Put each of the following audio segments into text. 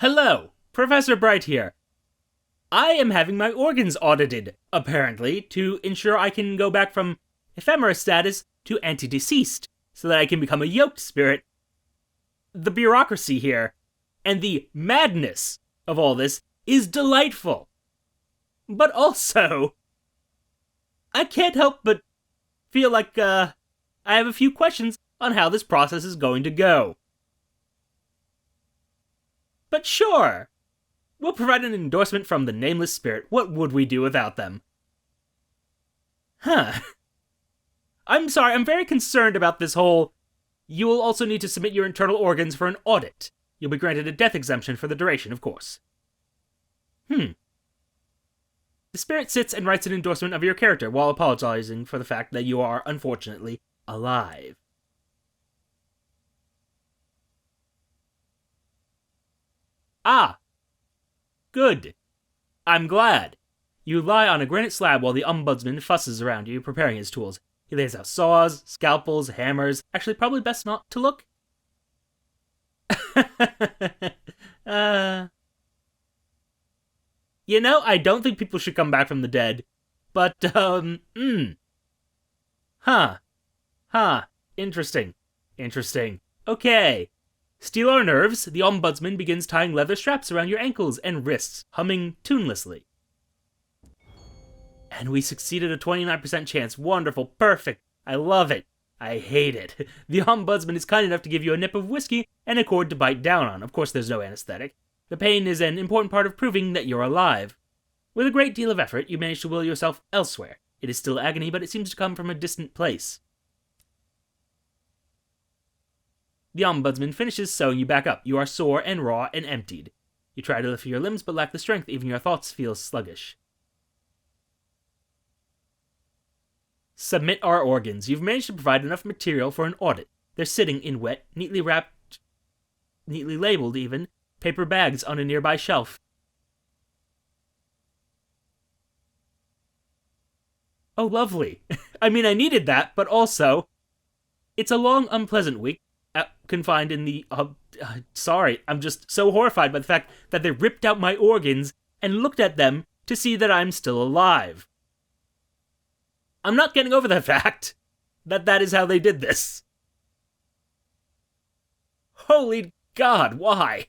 Hello, Professor Bright here. I am having my organs audited, apparently, to ensure I can go back from ephemera status to anti-deceased, so that I can become a yoked spirit. The bureaucracy here, and the madness of all this, is delightful. But also, I can't help but feel like, I have a few questions on how this process is going to go. But sure, we'll provide an endorsement from the nameless spirit. What would we do without them? I'm sorry, I'm very concerned about this whole... You will also need to submit your internal organs for an audit. You'll be granted a death exemption for the duration, of course. The spirit sits and writes an endorsement of your character while apologizing for the fact that you are, unfortunately, alive. Ah! Good. I'm glad. You lie on a granite slab while the Ombudsman fusses around you, preparing his tools. He lays out saws, scalpels, hammers. Actually, probably best not to look. You know, I don't think people should come back from the dead. But, Interesting. Okay. Steel our nerves, the Ombudsman begins tying leather straps around your ankles and wrists, humming tunelessly. And we succeeded a 29% chance. Wonderful. Perfect. I love it. I hate it. The Ombudsman is kind enough to give you a nip of whiskey and a cord to bite down on. Of course, there's no anesthetic. The pain is an important part of proving that you're alive. With a great deal of effort, you manage to will yourself elsewhere. It is still agony, but it seems to come from a distant place. The Ombudsman finishes sewing you back up. You are sore and raw and emptied. You try to lift your limbs, but lack the strength. Even your thoughts feel sluggish. Submit our organs. You've managed to provide enough material for an audit. They're sitting in wet, neatly wrapped, neatly labeled even, paper bags on a nearby shelf. Oh, lovely. I mean, I needed that, but also, it's a long, unpleasant week, confined in the... sorry, I'm just so horrified by the fact that they ripped out my organs and looked at them to see that I'm still alive. I'm not getting over the fact that that is how they did this. Holy God, why?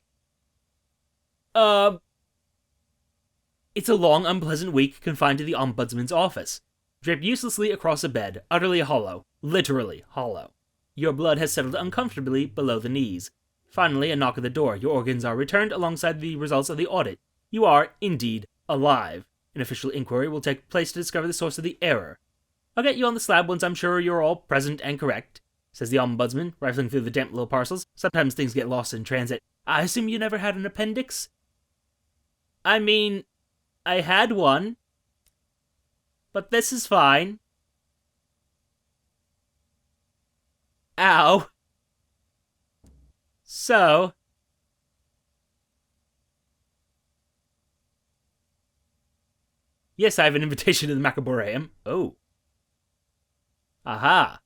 It's a long, unpleasant week confined to the Ombudsman's office. Draped uselessly across a bed, utterly hollow, literally hollow. Your blood has settled uncomfortably below the knees. Finally, a knock at the door. Your organs are returned alongside the results of the audit. You are, indeed, alive. An official inquiry will take place to discover the source of the error. I'll get you on the slab once I'm sure you're all present and correct, says the Ombudsman, rifling through the damp little parcels. Sometimes things get lost in transit. I assume you never had an appendix? I mean, I had one. But this is fine. Ow. So... Yes, I have an invitation to the Machabaeorum. Oh. Aha.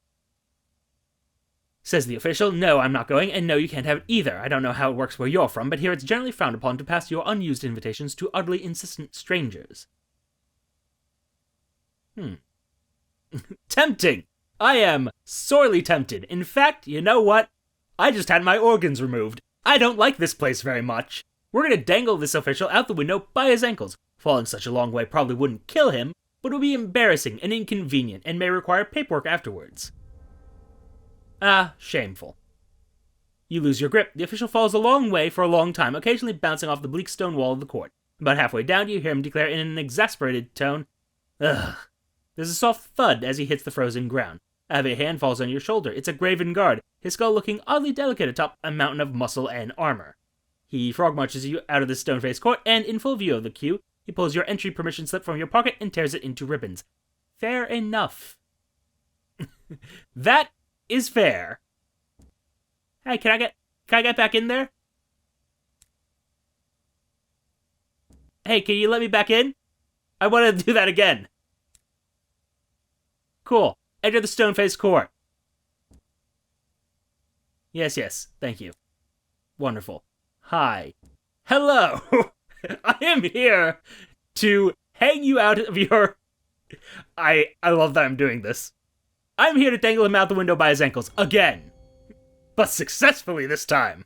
Says the official. No, I'm not going, and no, you can't have it either. I don't know how it works where you're from, but here it's generally frowned upon to pass your unused invitations to utterly insistent strangers. Tempting! I am sorely tempted. In fact, you know what? I just had my organs removed. I don't like this place very much. We're gonna dangle this official out the window by his ankles. Falling such a long way probably wouldn't kill him, but it would be embarrassing and inconvenient and may require paperwork afterwards. Ah, shameful. You lose your grip. The official falls a long way for a long time, occasionally bouncing off the bleak stone wall of the court. About halfway down, you hear him declare in an exasperated tone, Ugh. There's a soft thud as he hits the frozen ground. A heavy hand falls on your shoulder. It's a graven guard, his skull looking oddly delicate atop a mountain of muscle and armor. He frog marches you out of the stone-faced court, and in full view of the queue, he pulls your entry permission slip from your pocket and tears it into ribbons. Fair enough. That is fair. Hey, can I get back in there? Hey, can you let me back in? I want to do that again. Cool. Enter the stone-faced court. Yes, thank you. Wonderful. Hi. Hello! I am here to hang you out of your... I love that I'm doing this. I'm here to dangle him out the window by his ankles, again. But successfully this time.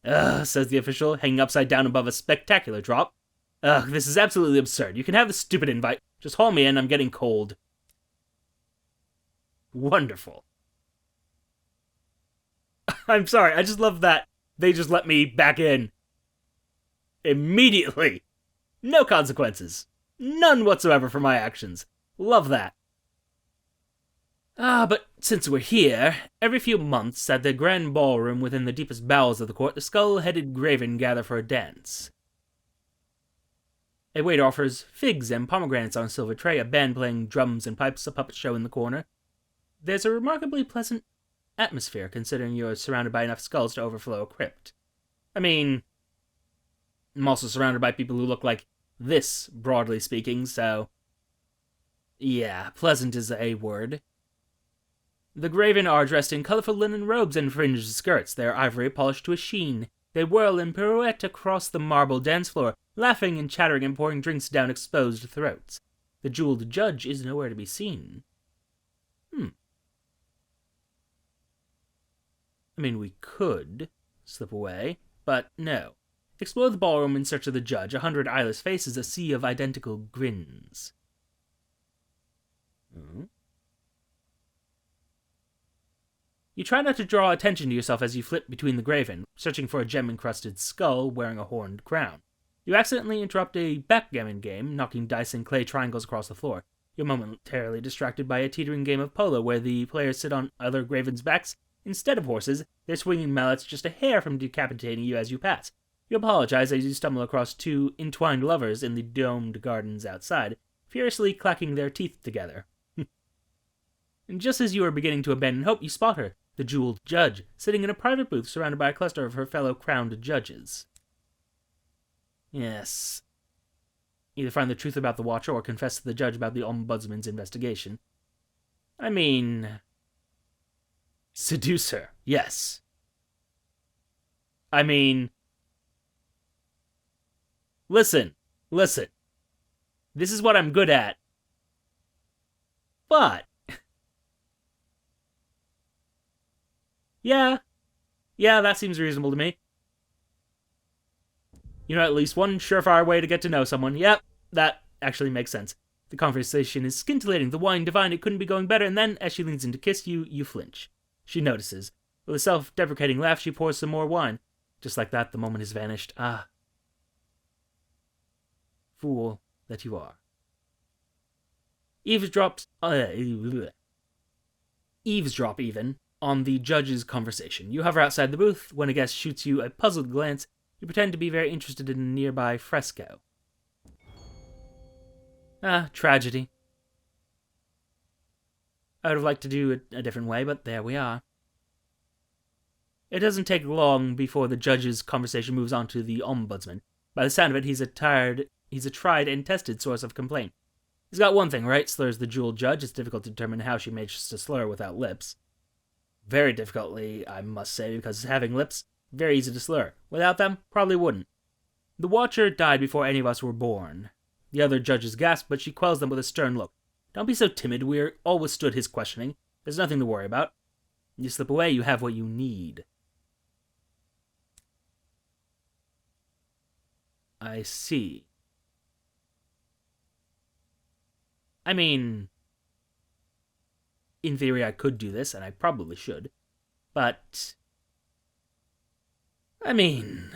Ugh, says the official, hanging upside down above a spectacular drop. Ugh, this is absolutely absurd. You can have the stupid invite. Just haul me in, I'm getting cold. Wonderful. I'm sorry, I just love that they just let me back in. Immediately. No consequences. None whatsoever for my actions. Love that. But since we're here, every few months at the grand ballroom within the deepest bowels of the court, the skull-headed graven gather for a dance. A waiter offers figs and pomegranates on a silver tray, a band playing drums and pipes, a puppet show in the corner. There's a remarkably pleasant atmosphere, considering you're surrounded by enough skulls to overflow a crypt. I mean, I'm also surrounded by people who look like this, broadly speaking, so... yeah, pleasant is a word. The graven are dressed in colorful linen robes and fringed skirts, their ivory polished to a sheen. They whirl and pirouette across the marble dance floor, laughing and chattering and pouring drinks down exposed throats. The jeweled judge is nowhere to be seen. I mean, we could slip away, but no. Explore the ballroom in search of the judge, 100 eyeless faces, a sea of identical grins. You try not to draw attention to yourself as you flit between the graven, searching for a gem-encrusted skull wearing a horned crown. You accidentally interrupt a backgammon game, knocking dice and clay triangles across the floor. You're momentarily distracted by a teetering game of polo where the players sit on other gravens' backs instead of horses, their swinging mallets just a hair from decapitating you as you pass. You apologize as you stumble across two entwined lovers in the domed gardens outside, furiously clacking their teeth together. And just as you are beginning to abandon hope, you spot her, the jeweled judge, sitting in a private booth surrounded by a cluster of her fellow crowned judges. Yes. Either find the truth about the Watcher or confess to the judge about the Ombudsman's investigation. I mean... seduce her, yes. I mean... Listen. This is what I'm good at. But... Yeah, that seems reasonable to me. You know, at least one surefire way to get to know someone. Yep, that actually makes sense. The conversation is scintillating, the wine divine, it couldn't be going better, and then, as she leans in to kiss you, you flinch. She notices. With a self-deprecating laugh, she pours some more wine. Just like that, the moment has vanished. Ah. Fool that you are. Eavesdrop even on the judge's conversation. You hover outside the booth. When a guest shoots you a puzzled glance, you pretend to be very interested in a nearby fresco. Tragedy. I would have liked to do it a different way, but there we are. It doesn't take long before the judge's conversation moves on to the Ombudsman. By the sound of it, he's a tried and tested source of complaint. He's got one thing right, slurs the jeweled judge. It's difficult to determine how she managed to slur without lips. Very difficultly, I must say, because having lips, very easy to slur. Without them, probably wouldn't. The Watcher died before any of us were born. The other judges gasp, but she quells them with a stern look. Don't be so timid, we all withstood his questioning. There's nothing to worry about. You slip away, you have what you need. I see. I mean... in theory, I could do this, and I probably should. But... I mean...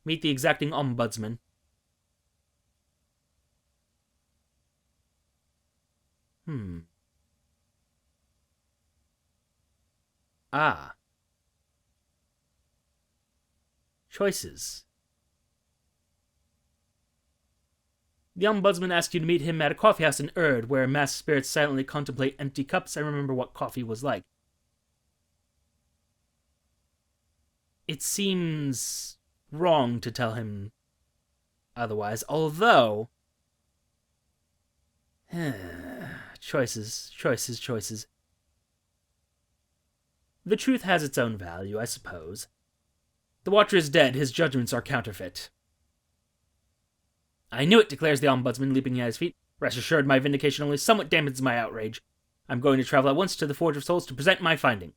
meet the Exacting Ombudsman. Choices. The Ombudsman asks you to meet him at a coffeehouse in Erd, where masked spirits silently contemplate empty cups and remember what coffee was like. It seems wrong to tell him otherwise, although... choices. The truth has its own value, I suppose. The Watcher is dead. His judgments are counterfeit. I knew it, declares the Ombudsman, leaping at his feet. Rest assured, my vindication only somewhat dampens my outrage. I'm going to travel at once to the Forge of Souls to present my finding.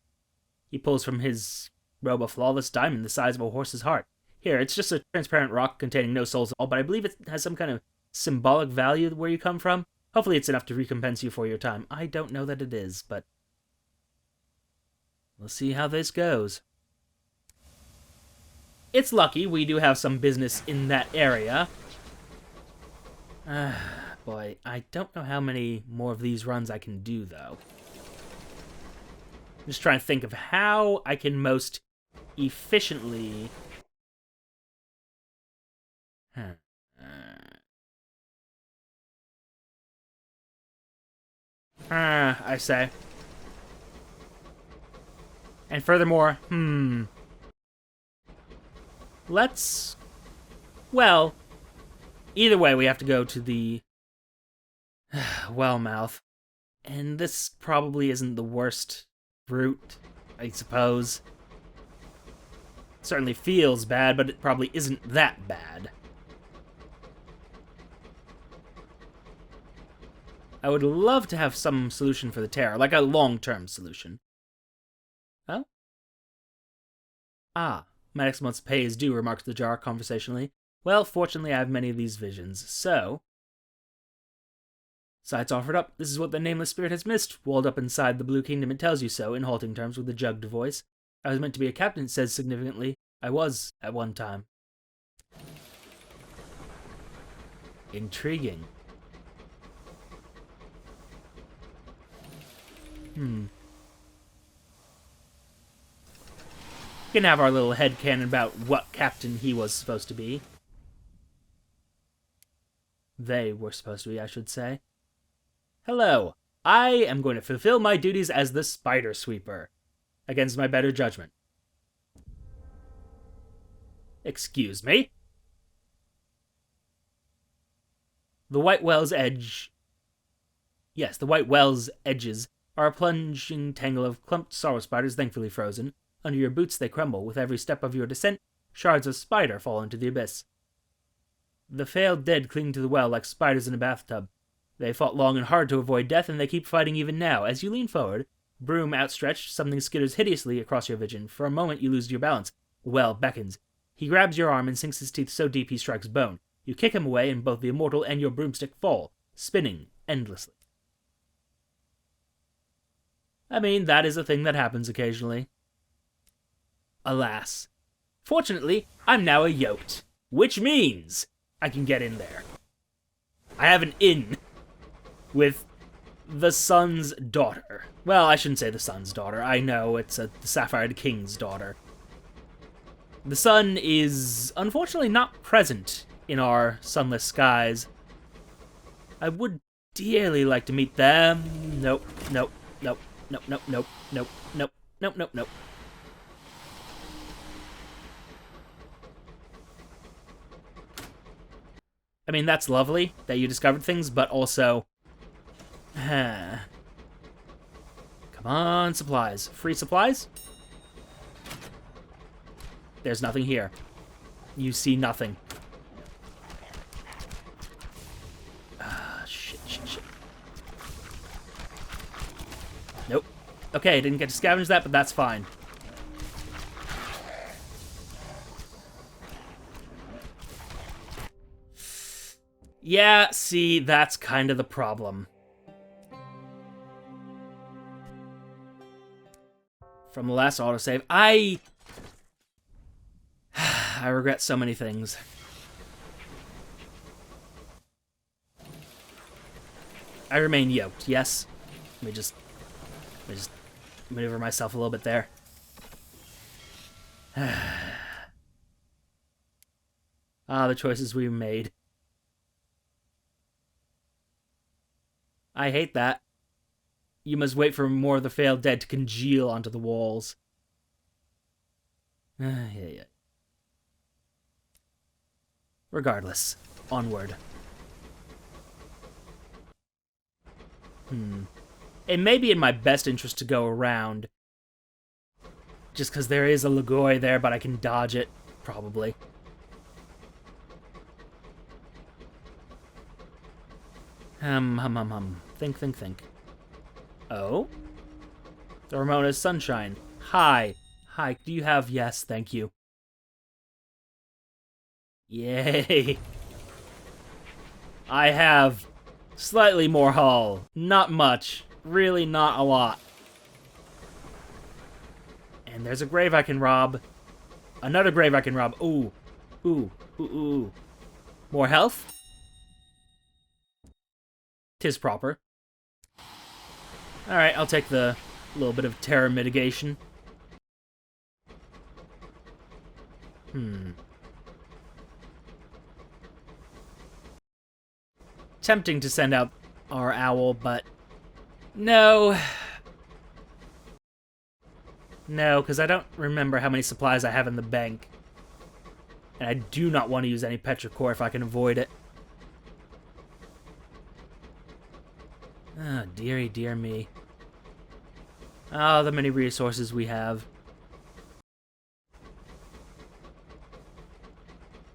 He pulls from his robe a flawless diamond the size of a horse's heart. Here, it's just a transparent rock containing no souls at all, but I believe it has some kind of symbolic value where you come from. Hopefully it's enough to recompense you for your time. I don't know that it is, but we'll see how this goes. It's lucky we do have some business in that area. Boy, I don't know how many more of these runs I can do, though. I'm just trying to think of how I can most efficiently... I say. And furthermore, let's... Well, either way, we have to go to the Wellmouth. And this probably isn't the worst route, I suppose. It certainly feels bad, but it probably isn't that bad. I would love to have some solution for the terror, like a long-term solution. Oh? Ah, my next month's pay is due, remarks the jar conversationally. Well, fortunately I have many of these visions, so... Sights offered up. This is what the nameless spirit has missed. Walled up inside the Blue Kingdom, it tells you so, in halting terms with a jugged voice. I was meant to be a captain, it says significantly. I was, at one time. Intriguing. We can have our little headcanon about what captain he was supposed to be. They were supposed to be, I should say. Hello. I am going to fulfill my duties as the Spider Sweeper, against my better judgment. Excuse me? The White Well's edge... Yes, the White Well's edges are a plunging tangle of clumped sorrow spiders thankfully frozen. Under your boots they crumble. With every step of your descent, shards of spider fall into the abyss. The failed dead cling to the well like spiders in a bathtub. They fought long and hard to avoid death, and they keep fighting even now. As you lean forward, broom outstretched, something skitters hideously across your vision. For a moment you lose your balance. The well beckons. He grabs your arm and sinks his teeth so deep he strikes bone. You kick him away, and both the immortal and your broomstick fall, spinning endlessly. I mean, that is a thing that happens occasionally. Alas. Fortunately, I'm now a yoked, which means I can get in there. I have an in with the Sun's daughter. Well, I shouldn't say the Sun's daughter. I know it's the Sapphire King's daughter. The Sun is unfortunately not present in our Sunless Skies. I would dearly like to meet them. Nope, nope, nope, nope, nope, nope, nope, nope, nope, nope, nope. I mean, that's lovely that you discovered things, but also... Come on, supplies. Free supplies? There's nothing here. You see nothing. Shit. Nope. Okay, didn't get to scavenge that, but that's fine. Yeah, see, that's kind of the problem. From the last autosave, I regret so many things. I remain yoked, yes. Let me just maneuver myself a little bit there. The choices we made. I hate that. You must wait for more of the failed dead to congeal onto the walls. Yeah. Regardless, onward. It may be in my best interest to go around. Just because there is a Lagoi there, but I can dodge it. probably. Think. Oh? The Ramona's Sunshine. Hi. Hi, do you have... Yes, thank you. Yay. I have slightly more hull. Not much. Really not a lot. And there's a grave I can rob. Another grave I can rob. Ooh. Ooh. More health? 'Tis proper. Alright, I'll take the little bit of terror mitigation. Tempting to send out our owl, but no. No, because I don't remember how many supplies I have in the bank. And I do not want to use any petrichor if I can avoid it. Oh, dearie, dear me. Oh, the many resources we have.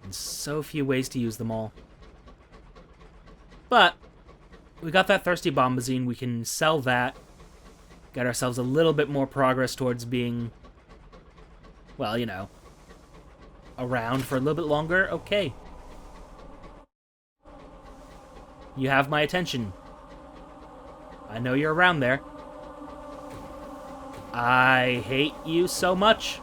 And so few ways to use them all. But, we got that Thirsty Bombazine, we can sell that. Get ourselves a little bit more progress towards being, well, you know, around for a little bit longer. Okay. You have my attention. I know you're around there. I hate you so much.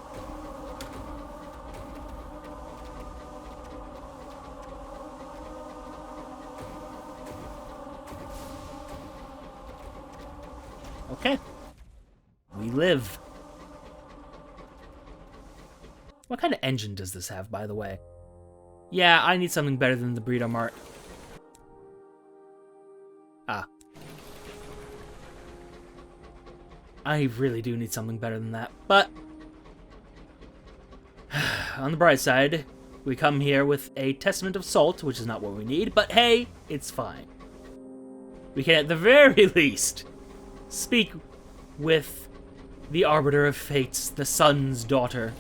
Okay. We live. What kind of engine does this have, by the way? Yeah, I need something better than the Burrito Mart. Ah. I really do need something better than that, but on the bright side, we come here with a Testament of Salt, which is not what we need, but hey, it's fine. We can, at the very least, speak with the Arbiter of Fates, the Sun's daughter.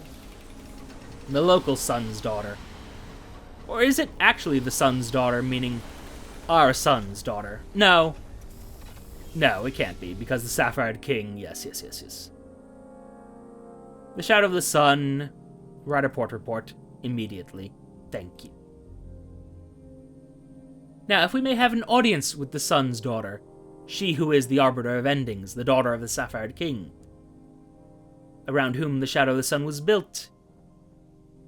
The local Sun's daughter. Or is it actually the Sun's daughter, meaning our Sun's daughter? No. No, it can't be, because the Sapphire King... Yes. The Shadow of the Sun. Write a port report. Immediately. Thank you. Now, if we may have an audience with the Sun's daughter, she who is the Arbiter of Endings, the daughter of the Sapphire King, around whom the Shadow of the Sun was built.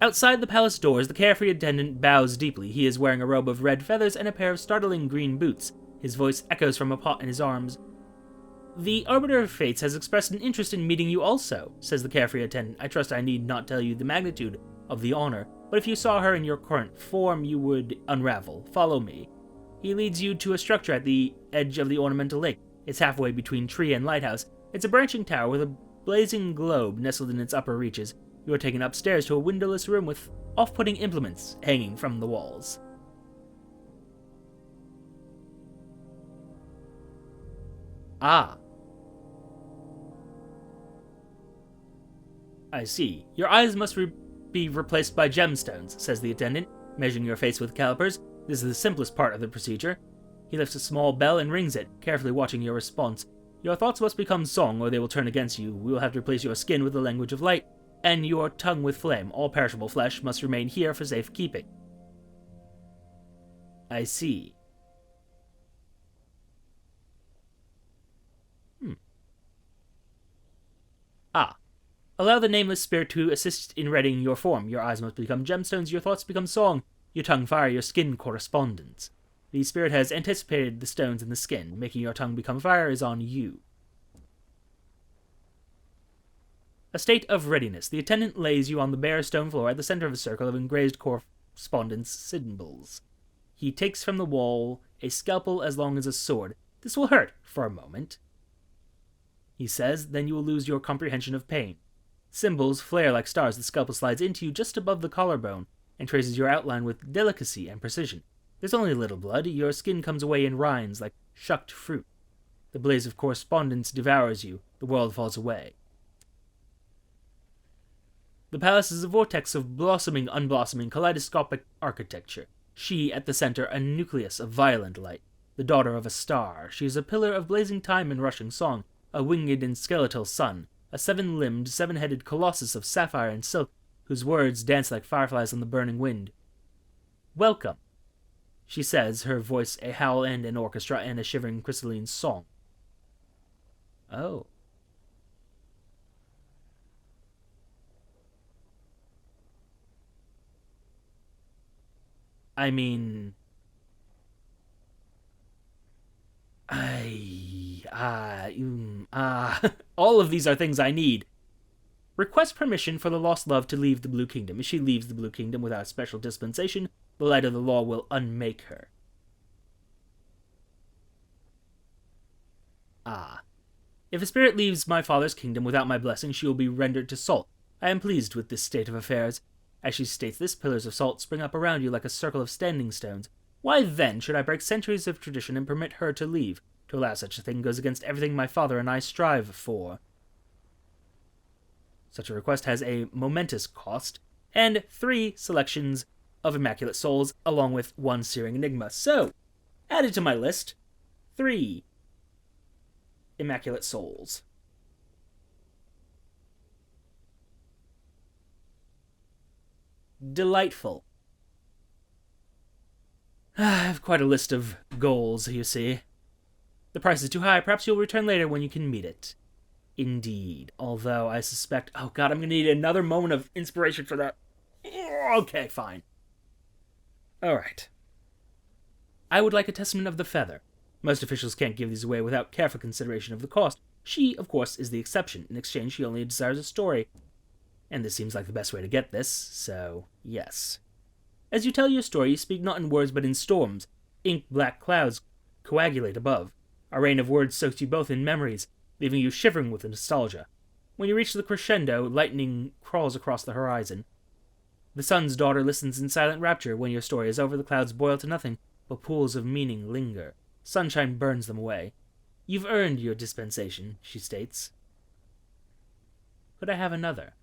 Outside the palace doors, the carefree attendant bows deeply. He is wearing a robe of red feathers and a pair of startling green boots. His voice echoes from a pot in his arms. The Arbiter of Fates has expressed an interest in meeting you also, says the carefree attendant. I trust I need not tell you the magnitude of the honor, but if you saw her in your current form, you would unravel. Follow me. He leads you to a structure at the edge of the ornamental lake. It's halfway between tree and lighthouse. It's a branching tower with a blazing globe nestled in its upper reaches. You are taken upstairs to a windowless room with off-putting implements hanging from the walls. Ah. I see. Your eyes must be replaced by gemstones, says the attendant, measuring your face with calipers. This is the simplest part of the procedure. He lifts a small bell and rings it, carefully watching your response. Your thoughts must become song, or they will turn against you. We will have to replace your skin with the language of light, and your tongue with flame. All perishable flesh must remain here for safekeeping. I see. Ah. Allow the nameless spirit to assist in readying your form. Your eyes must become gemstones, your thoughts become song, your tongue fire, your skin correspondence. The spirit has anticipated the stones in the skin. Making your tongue become fire is on you. A state of readiness. The attendant lays you on the bare stone floor at the center of a circle of engraved correspondence symbols. He takes from the wall a scalpel as long as a sword. This will hurt for a moment, he says, then you will lose your comprehension of pain. Symbols flare like stars. The scalpel slides into you just above the collarbone and traces your outline with delicacy and precision. There's only a little blood. Your skin comes away in rinds like shucked fruit. The blaze of correspondence devours you. The world falls away. The palace is a vortex of blossoming, unblossoming, kaleidoscopic architecture. She, at the center, a nucleus of violent light. The daughter of a star, she is a pillar of blazing time and rushing song, a winged and skeletal sun, a seven-limbed, seven-headed colossus of sapphire and silk, whose words dance like fireflies on the burning wind. Welcome, she says, her voice a howl and an orchestra and a shivering crystalline song. Oh. I mean... all of these are things I need. Request permission for the lost love to leave the Blue Kingdom. If she leaves the Blue Kingdom without special dispensation, the light of the law will unmake her. If a spirit leaves my father's kingdom without my blessing, she will be rendered to salt. I am pleased with this state of affairs. As she states this, pillars of salt spring up around you like a circle of standing stones. Why then should I break centuries of tradition and permit her to leave? To allow such a thing goes against everything my father and I strive for. Such a request has a momentous cost, and 3 selections of Immaculate Souls, along with 1 Searing Enigma. So, added to my list, 3 Immaculate Souls. Delightful. I have quite a list of goals, you see. The price is too high. Perhaps you'll return later when you can meet it. Indeed. Although I suspect... Oh god, I'm going to need another moment of inspiration for that. Okay, fine. Alright. I would like a testament of the feather. Most officials can't give these away without careful consideration of the cost. She, of course, is the exception. In exchange, she only desires a story. And this seems like the best way to get this, so yes. As you tell your story, you speak not in words but in storms. Ink-black clouds coagulate above. A rain of words soaks you both in memories, leaving you shivering with nostalgia. When you reach the crescendo, lightning crawls across the horizon. The sun's daughter listens in silent rapture. When your story is over, the clouds boil to nothing, but pools of meaning linger. Sunshine burns them away. You've earned your dispensation, she states. Could I have another?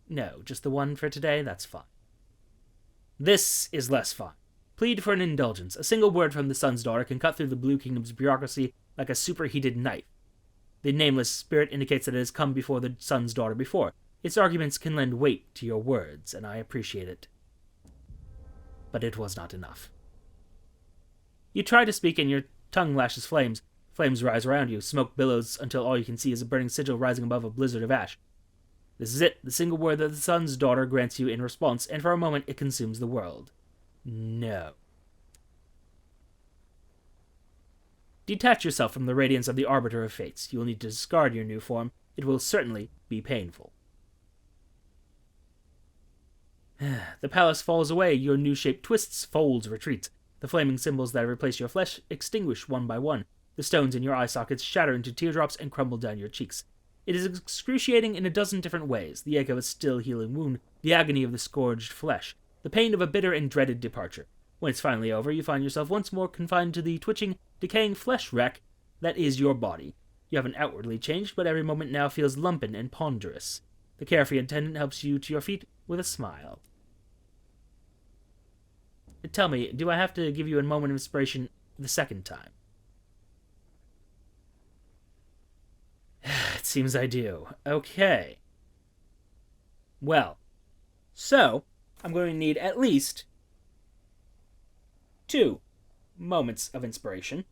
No, just the one for today, that's fine. This is less fun. Plead for an indulgence. A single word from the Sun's Daughter can cut through the Blue Kingdom's bureaucracy like a superheated knife. The nameless spirit indicates that it has come before the Sun's Daughter before. Its arguments can lend weight to your words, and I appreciate it. But it was not enough. You try to speak and your tongue lashes flames. Flames rise around you. Smoke billows until all you can see is a burning sigil rising above a blizzard of ash. This is it, the single word that the Sun's Daughter grants you in response, and for a moment it consumes the world. No. Detach yourself from the radiance of the Arbiter of Fates. You will need to discard your new form. It will certainly be painful. The palace falls away. Your new shape twists, folds, retreats. The flaming symbols that replace your flesh extinguish one by one. The stones in your eye sockets shatter into teardrops and crumble down your cheeks. It is excruciating in a dozen different ways. The ache of a still healing wound, the agony of the scourged flesh, the pain of a bitter and dreaded departure. When it's finally over, you find yourself once more confined to the twitching, decaying flesh wreck that is your body. You haven't outwardly changed, but every moment now feels lumpen and ponderous. The carefree attendant helps you to your feet with a smile. Tell me, do I have to give you a moment of inspiration the second time? It seems I do. Okay. Well, so, I'm going to need at least 2 moments of inspiration.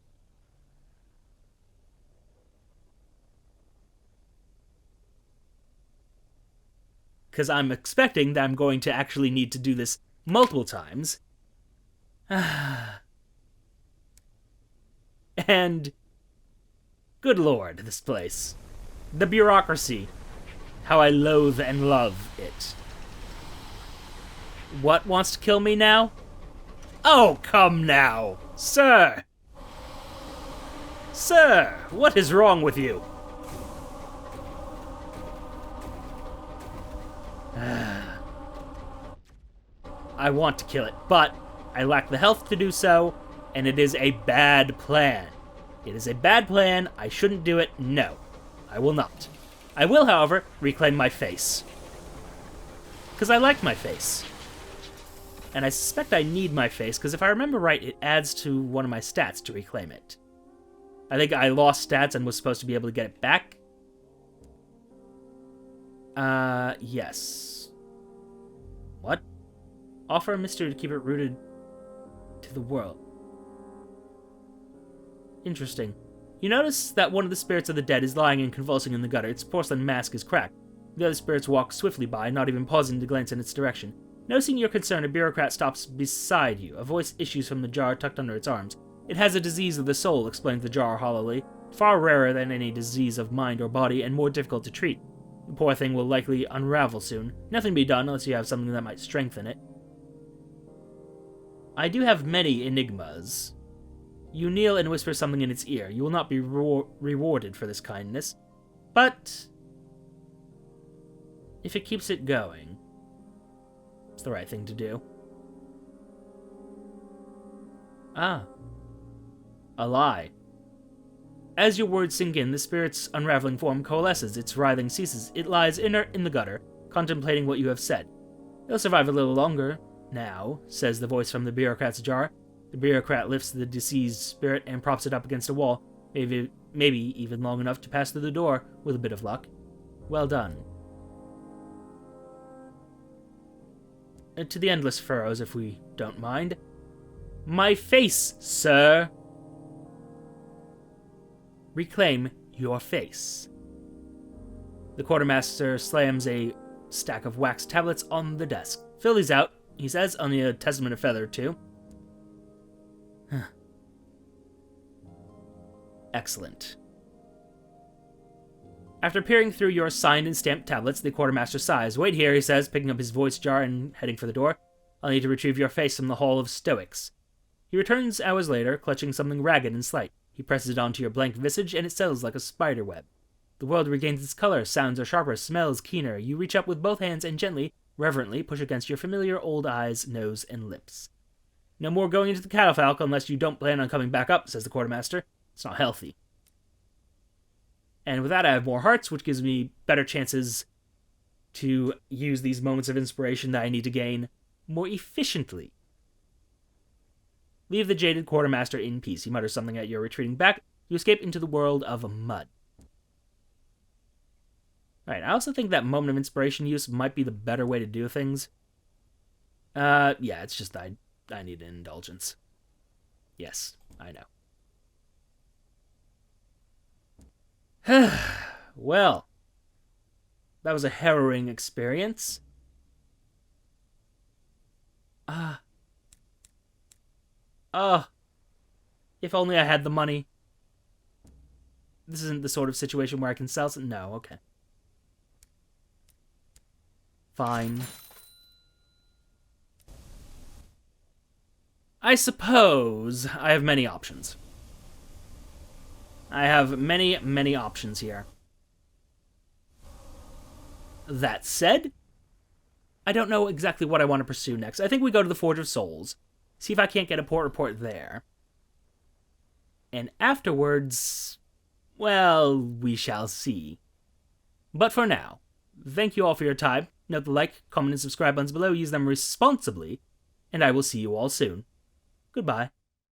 Because I'm expecting that I'm going to actually need to do this multiple times. And, good lord, this place. The bureaucracy. How I loathe and love it. What wants to kill me now? Oh, come now, sir! Sir, what is wrong with you? I want to kill it, but I lack the health to do so, and it is a bad plan. It is a bad plan. I shouldn't do it. No, I will not. I will, however, reclaim my face. Because I like my face. And I suspect I need my face, because if I remember right, it adds to one of my stats to reclaim it. I think I lost stats and was supposed to be able to get it back. Yes. What? Offer a mystery to keep it rooted to the world. Interesting. You notice that one of the spirits of the dead is lying and convulsing in the gutter. Its porcelain mask is cracked. The other spirits walk swiftly by, not even pausing to glance in its direction. Noticing your concern, a bureaucrat stops beside you. A voice issues from the jar tucked under its arms. It has a disease of the soul, explains the jar hollowly. Far rarer than any disease of mind or body, and more difficult to treat. The poor thing will likely unravel soon. Nothing to be done unless you have something that might strengthen it. I do have many enigmas. You kneel and whisper something in its ear. You will not be rewarded for this kindness. But if it keeps it going, it's the right thing to do. Ah. A lie. As your words sink in, the spirit's unraveling form coalesces, its writhing ceases. It lies inert in the gutter, contemplating what you have said. It'll survive a little longer, now, says the voice from the bureaucrat's jar. The bureaucrat lifts the deceased spirit and props it up against a wall, maybe even long enough to pass through the door, with a bit of luck. Well done. To the endless furrows, if we don't mind. My face, sir! Reclaim your face. The Quartermaster slams a stack of wax tablets on the desk. Fill these out, he says, only a testament of feather, too. Excellent. After peering through your signed and stamped tablets, the Quartermaster sighs. Wait here, he says, picking up his voice jar and heading for the door. I'll need to retrieve your face from the Hall of Stoics. He returns hours later, clutching something ragged and slight. He presses it onto your blank visage, and it settles like a spider web. The world regains its color, sounds are sharper, smells keener. You reach up with both hands and gently, reverently, push against your familiar old eyes, nose, and lips. No more going into the Catafalque unless you don't plan on coming back up, says the Quartermaster. It's not healthy. And with that, I have more hearts, which gives me better chances to use these moments of inspiration that I need to gain more efficiently. Leave the jaded Quartermaster in peace. He mutters something at your retreating back. You escape into the world of mud. Alright, I also think that moment of inspiration use might be the better way to do things. Yeah, it's just I need an indulgence. Yes, I know. Well, that was a harrowing experience. If only I had the money. This isn't the sort of situation where I can sell something. No, okay. Fine. I suppose I have many options. I have many, many options here. That said, I don't know exactly what I want to pursue next. I think we go to the Forge of Souls. See if I can't get a port report there. And afterwards, well, we shall see. But for now, thank you all for your time. Note the like, comment, and subscribe buttons below. Use them responsibly. And I will see you all soon. Goodbye.